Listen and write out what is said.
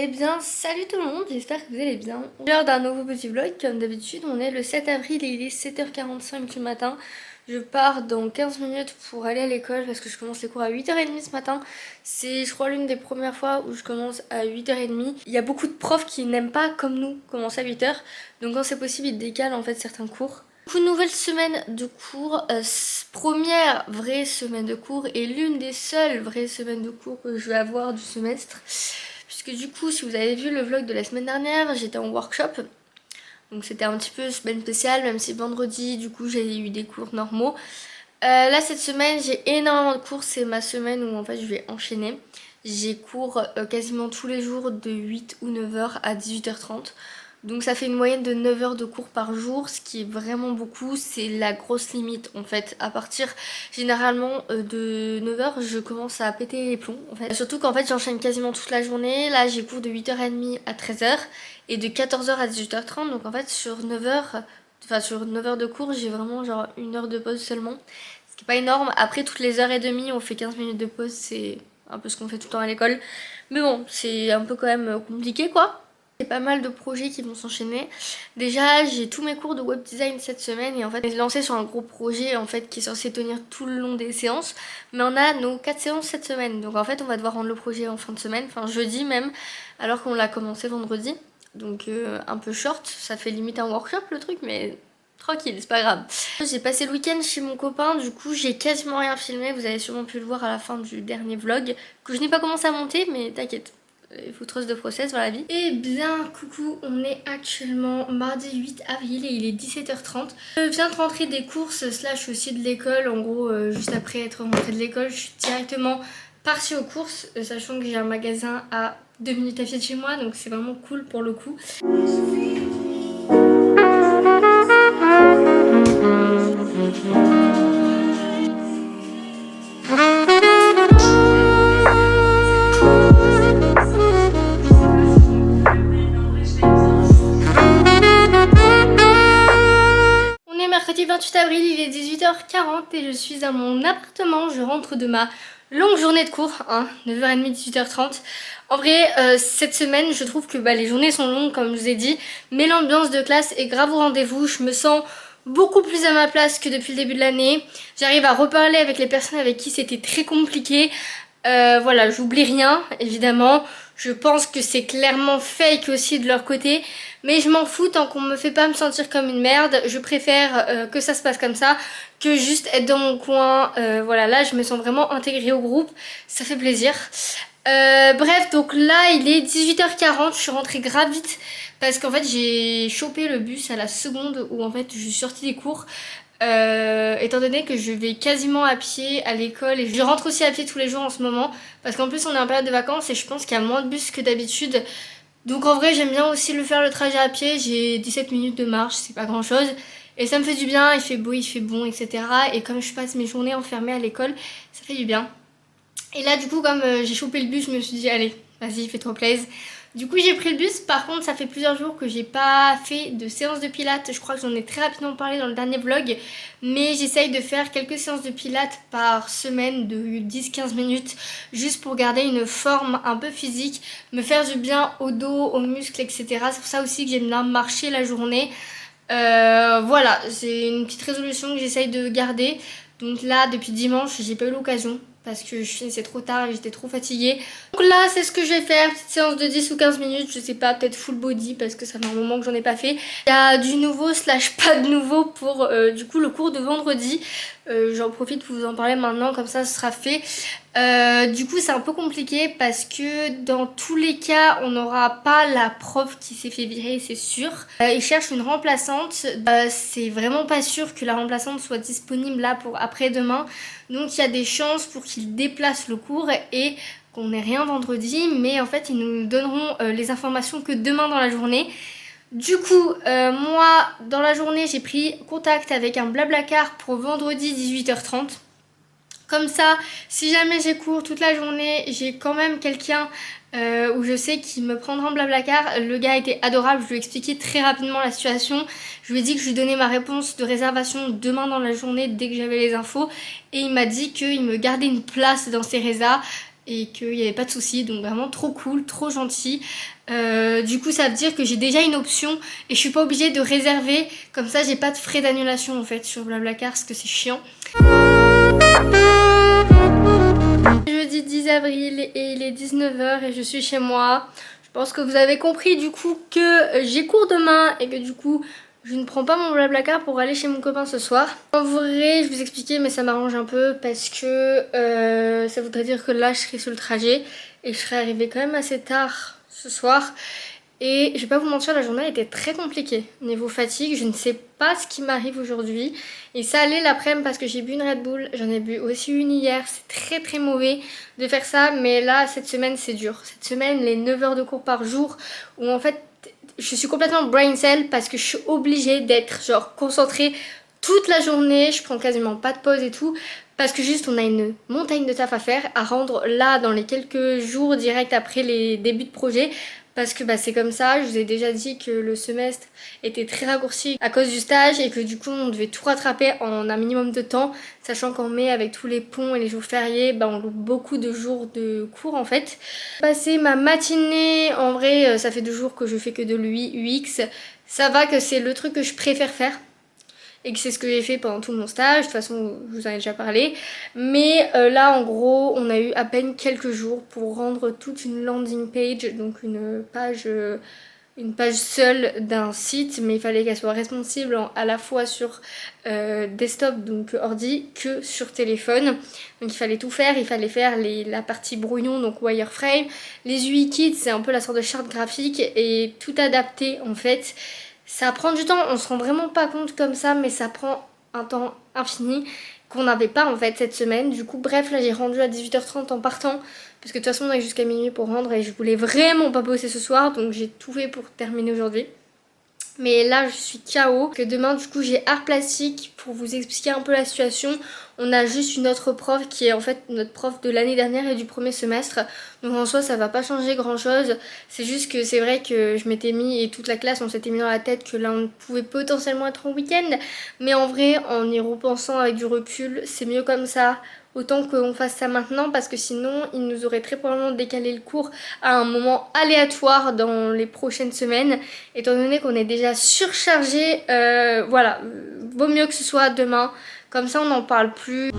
Eh bien, salut tout le monde, j'espère que vous allez bien. L'heure d'un nouveau petit vlog, comme d'habitude, on est le 7 avril et il est 7h45 du matin. Je pars dans 15 minutes pour aller à l'école parce que je commence les cours à 8h30 ce matin. C'est, je crois, l'une des premières fois où je commence à 8h30. Il y a beaucoup de profs qui n'aiment pas, comme nous, commencer à 8h. Donc quand c'est possible, ils décalent en fait certains cours. Une nouvelle semaine de cours, première vraie semaine de cours et l'une des seules vraies semaines de cours que je vais avoir du semestre. Puisque du coup, si vous avez vu le vlog de la semaine dernière, j'étais en workshop. Donc c'était un petit peu semaine spéciale, même si vendredi, du coup, j'ai eu des cours normaux. Là, cette semaine, j'ai énormément de cours. C'est ma semaine où en fait, je vais enchaîner. J'ai cours quasiment tous les jours de 8 ou 9h à 18h30. Donc ça fait une moyenne de 9 heures de cours par jour, ce qui est vraiment beaucoup, c'est la grosse limite en fait. À partir généralement de 9 heures, je commence à péter les plombs en fait. Surtout qu'en fait j'enchaîne quasiment toute la journée, là j'ai cours de 8h30 à 13h et de 14h à 18h30, donc en fait sur 9 heures, enfin sur 9 heures de cours, j'ai vraiment genre 1 heure de pause seulement, ce qui est pas énorme. Après toutes les heures et demie, on fait 15 minutes de pause, c'est un peu ce qu'on fait tout le temps à l'école. Mais bon, c'est un peu quand même compliqué quoi. J'ai pas mal de projets qui vont s'enchaîner. Déjà, j'ai tous mes cours de web design cette semaine et en fait, on est lancé sur un gros projet en fait qui est censé tenir tout le long des séances. Mais on a nos 4 séances cette semaine. Donc en fait, on va devoir rendre le projet en fin de semaine, enfin jeudi même, alors qu'on l'a commencé vendredi. Donc un peu short, ça fait limite un workshop le truc, mais tranquille, c'est pas grave. J'ai passé le week-end chez mon copain, du coup j'ai quasiment rien filmé. Vous avez sûrement pu le voir à la fin du dernier vlog, que je n'ai pas commencé à monter, mais t'inquiète. Foutreuse de process dans la vie. Eh bien coucou, on est actuellement mardi 8 avril et il est 17h30. Je viens de rentrer des courses slash aussi de l'école. En gros, juste après être rentrée de l'école, je suis directement partie aux courses, sachant que j'ai un magasin à 2 minutes à pied de chez moi, donc c'est vraiment cool pour le coup. Mercredi 28 avril, il est 18h40 et je suis à mon appartement. Je rentre de ma longue journée de cours, 9h30, 18h30. En vrai, cette semaine, je trouve que les journées sont longues, comme je vous ai dit, mais l'ambiance de classe est grave au rendez-vous. Je me sens beaucoup plus à ma place que depuis le début de l'année. J'arrive à reparler avec les personnes avec qui c'était très compliqué. Voilà, j'oublie rien, évidemment. Je pense que c'est clairement fake aussi de leur côté. Mais je m'en fous tant qu'on me fait pas me sentir comme une merde. Je préfère que ça se passe comme ça que juste être dans mon coin. Voilà, là je me sens vraiment intégrée au groupe. Ça fait plaisir. Bref, donc là il est 18h40. Je suis rentrée grave vite parce qu'en fait j'ai chopé le bus à la seconde où en fait je suis sortie des cours. Étant donné que je vais quasiment à pied à l'école et je rentre aussi à pied tous les jours en ce moment parce qu'en plus on est en période de vacances et je pense qu'il y a moins de bus que d'habitude. Donc en vrai j'aime bien aussi le faire le trajet à pied, j'ai 17 minutes de marche, c'est pas grand chose et ça me fait du bien, il fait beau, il fait bon, etc. Et comme je passe mes journées enfermée à l'école, ça fait du bien. Et là du coup comme j'ai chopé le bus, je me suis dit allez, vas-y, fais-toi plaisir. Du coup j'ai pris le bus, par contre ça fait plusieurs jours que j'ai pas fait de séance de pilates, je crois que j'en ai très rapidement parlé dans le dernier vlog, mais j'essaye de faire quelques séances de pilates par semaine de 10-15 minutes, juste pour garder une forme un peu physique, me faire du bien au dos, aux muscles, etc. C'est pour ça aussi que j'aime bien marcher la journée. Voilà, c'est une petite résolution que j'essaye de garder. Donc là, depuis dimanche, j'ai pas eu l'occasion parce que je finissais trop tard et j'étais trop fatiguée. Donc là, c'est ce que je vais faire, petite séance de 10 ou 15 minutes, je sais pas, peut-être full body parce que ça fait un moment que j'en ai pas fait. Il y a du nouveau slash pas de nouveau pour du coup le cours de vendredi. J'en profite pour vous en parler maintenant, comme ça ce sera fait. Du coup c'est un peu compliqué parce que dans tous les cas on n'aura pas la prof qui s'est fait virer, c'est sûr. Ils cherchent une remplaçante, c'est vraiment pas sûr que la remplaçante soit disponible là pour après-demain. Donc il y a des chances pour qu'ils déplacent le cours et qu'on n'ait rien vendredi, mais en fait ils nous donneront les informations que demain dans la journée. Du coup, moi, dans la journée, j'ai pris contact avec un Blablacar pour vendredi 18h30. Comme ça, si jamais j'ai cours toute la journée, j'ai quand même quelqu'un où je sais qu'il me prendra en Blablacar. Le gars était adorable, je lui ai expliqué très rapidement la situation. Je lui ai dit que je lui donnais ma réponse de réservation demain dans la journée dès que j'avais les infos. Et il m'a dit qu'il me gardait une place dans ses résas. et qu'il n'y avait pas de soucis, donc vraiment trop cool, trop gentil. Du coup ça veut dire que j'ai déjà une option et je suis pas obligée de réserver, comme ça j'ai pas de frais d'annulation en fait sur Blablacar parce que c'est chiant. Jeudi 10 avril et il est 19h et je suis chez moi. Je pense que vous avez compris du coup que j'ai cours demain et que du coup je ne prends pas mon Blablacar pour aller chez mon copain ce soir. En vrai, je vais vous expliquer, mais ça m'arrange un peu parce que ça voudrait dire que là je serai sur le trajet et je serai arrivée quand même assez tard ce soir. Et je vais pas vous mentir, la journée a été très compliquée. Niveau fatigue, je ne sais pas ce qui m'arrive aujourd'hui. Et ça allait l'après-midi parce que j'ai bu une Red Bull. J'en ai bu aussi une hier. C'est très mauvais de faire ça. Mais là, cette semaine, c'est dur. Cette semaine, les 9 heures de cours par jour où en fait, je suis complètement brain cell parce que je suis obligée d'être genre concentrée toute la journée. Je prends quasiment pas de pause et tout. Parce que juste on a une montagne de taf à faire, à rendre là dans les quelques jours direct après les débuts de projet. Parce que bah, c'est comme ça, je vous ai déjà dit que le semestre était très raccourci à cause du stage et que du coup on devait tout rattraper en un minimum de temps, sachant qu'en mai avec tous les ponts et les jours fériés, bah, on loupe beaucoup de jours de cours en fait. Passer ma matinée, en vrai ça fait 2 jours que je fais que de l'UX, ça va que c'est le truc que je préfère faire. Et que c'est ce que j'ai fait pendant tout mon stage, de toute façon je vous en ai déjà parlé. Mais là en gros on a eu à peine quelques jours pour rendre toute une landing page, donc une page seule d'un site, mais il fallait qu'elle soit responsive à la fois sur desktop, donc ordi, que sur téléphone. Donc il fallait tout faire, il fallait faire la partie brouillon, donc wireframe. Les UI kits, c'est un peu la sorte de charte graphique et tout adapté en fait. Ça prend du temps, on se rend vraiment pas compte comme ça, mais ça prend un temps infini qu'on n'avait pas en fait cette semaine. Du coup, bref, là j'ai rendu à 18h30 en partant, parce que de toute façon on a jusqu'à minuit pour rendre et je voulais vraiment pas bosser ce soir, donc j'ai tout fait pour terminer aujourd'hui. Mais là je suis KO, que demain du coup j'ai art plastique. Pour vous expliquer un peu la situation, on a juste une autre prof qui est en fait notre prof de l'année dernière et du premier semestre. Donc en soi ça va pas changer grand chose. C'est juste que c'est vrai que je m'étais mis, et toute la classe on s'était mis dans la tête que là on pouvait potentiellement être en week-end. Mais en vrai en y repensant avec du recul, c'est mieux comme ça. Autant qu'on fasse ça maintenant, parce que sinon il nous aurait très probablement décalé le cours à un moment aléatoire dans les prochaines semaines. Étant donné qu'on est déjà surchargé, voilà, vaut mieux que ce soit demain, comme ça on n'en parle plus.